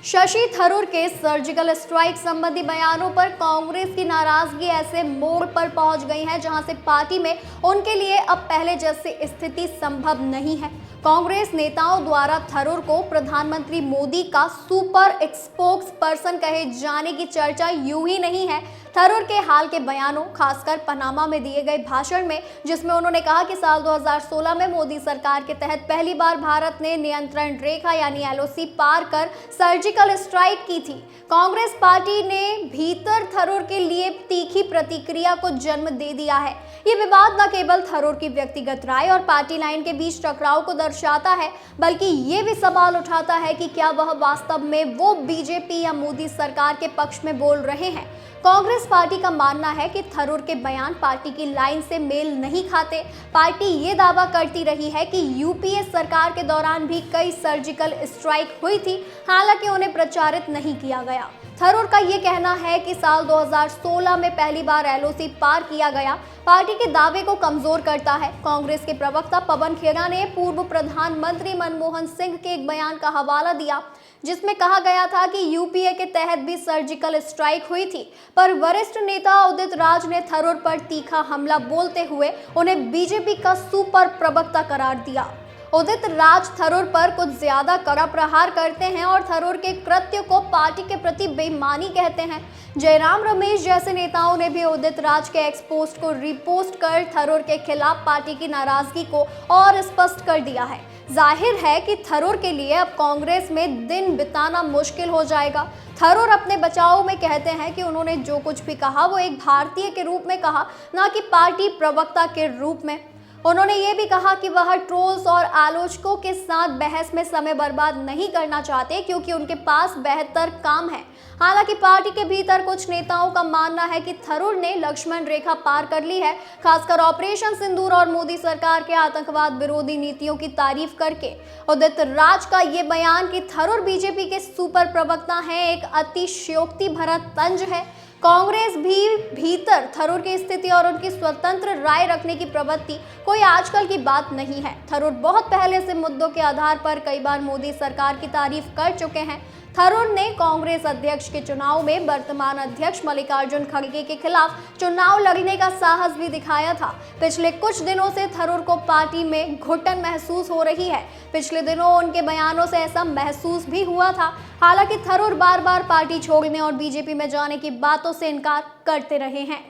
शशि थरूर के surgical strike संबंधी बयानों पर कांग्रेस की नाराजगी ऐसे मोड़ पर पहुंच गई है जहां से पार्टी में उनके लिए अब पहले जैसी स्थिति संभव नहीं है। कांग्रेस नेताओं द्वारा थरूर को प्रधानमंत्री मोदी का सुपर स्पोक्स पर्सन कहे जाने की चर्चा यूं ही नहीं है। थरूर के हाल के बयानों, खासकर पनामा में दिए गए भाषण में, जिसमें उन्होंने कहा कि साल 2016 में मोदी सरकार के तहत पहली बार भारत ने नियंत्रण रेखा यानी एलओसी पार कर सर्जिकल स्ट्राइक की थी। कांग्रेस पार्टी ने भीतर थरूर के लिए तीखी प्रतिक्रिया को जन्म दे दिया है। ये विवाद न केवल थरूर की व्यक्तिगत राय और पार्टी लाइन के बीच टकराव को दर्शाता है, बल्कि ये भी सवाल उठाता है कि क्या वह वास्तव में वो बीजेपी या मोदी सरकार के पक्ष में बोल रहे हैं। कांग्रेस पार्टी का मानना है कि थरूर के बयान पार्टी की लाइन से मेल नहीं खाते। पार्टी ये दावा करती रही है कि यूपीए सरकार के दौरान भी कई सर्जिकल स्ट्राइक हुई थी, हालांकि उन्हें प्रचारित नहीं किया गया। थरूर का ये कहना है कि साल 2016 में पहली बार एलओसी पार किया गया पार्टी के दावे को कमजोर करता है। कांग्रेस के प्रवक्ता पवन खेड़ा ने पूर्व प्रधानमंत्री मनमोहन सिंह के एक बयान का हवाला दिया, जिसमें कहा गया था कि यूपीए के तहत भी सर्जिकल स्ट्राइक हुई थी, पर वरिष्ठ नेता उदित राज ने थरूर पर तीखा हमला बोलते हुए उन्हें बीजेपी का सुपर प्रवक्ता करार दिया। उदित राज थरूर पर कुछ ज्यादा कड़ा प्रहार करते हैं और थरूर के कृत्य को पार्टी के प्रति बेईमानी कहते हैं। जयराम रमेश जैसे नेताओं ने भी उदित राज के एक्स पोस्ट को रिपोस्ट कर थरूर के खिलाफ पार्टी की नाराजगी को और स्पष्ट कर दिया है। जाहिर है कि थरूर के लिए अब कांग्रेस में दिन बिताना मुश्किल हो जाएगा। थरूर अपने बचाव में कहते हैं कि उन्होंने जो कुछ भी कहा वो एक भारतीय के रूप में कहा, न कि पार्टी प्रवक्ता के रूप में। उन्होंने ये भी कहा कि वह ट्रोल्स और आलोचकों के साथ बहस में समय बर्बाद नहीं करना चाहते, क्योंकि उनके पास बेहतर काम है। हालांकि पार्टी के भीतर कुछ नेताओं का मानना है कि थरूर ने लक्ष्मण रेखा पार कर ली है, खासकर ऑपरेशन सिंदूर और मोदी सरकार के आतंकवाद विरोधी नीतियों की तारीफ करके। उदित राज का ये बयान कि थरूर बीजेपी के सुपर प्रवक्ता हैं एक अतिशयोक्ति भरा तंज है। कांग्रेस भी भीतर थरूर की स्थिति और उनकी स्वतंत्र राय रखने की प्रवृत्ति कोई आजकल की बात नहीं है। थरूर बहुत पहले से मुद्दों के आधार पर कई बार मोदी सरकार की तारीफ कर चुके हैं। थरूर ने कांग्रेस अध्यक्ष के चुनाव में वर्तमान अध्यक्ष मल्लिकार्जुन खड़गे के खिलाफ चुनाव लड़ने का साहस भी दिखाया था। पिछले कुछ दिनों से थरूर को पार्टी में घुटन महसूस हो रही है। पिछले दिनों उनके बयानों से ऐसा महसूस भी हुआ था। हालांकि थरूर बार बार पार्टी छोड़ने और बीजेपी में जाने की बातों से इनकार करते रहे हैं।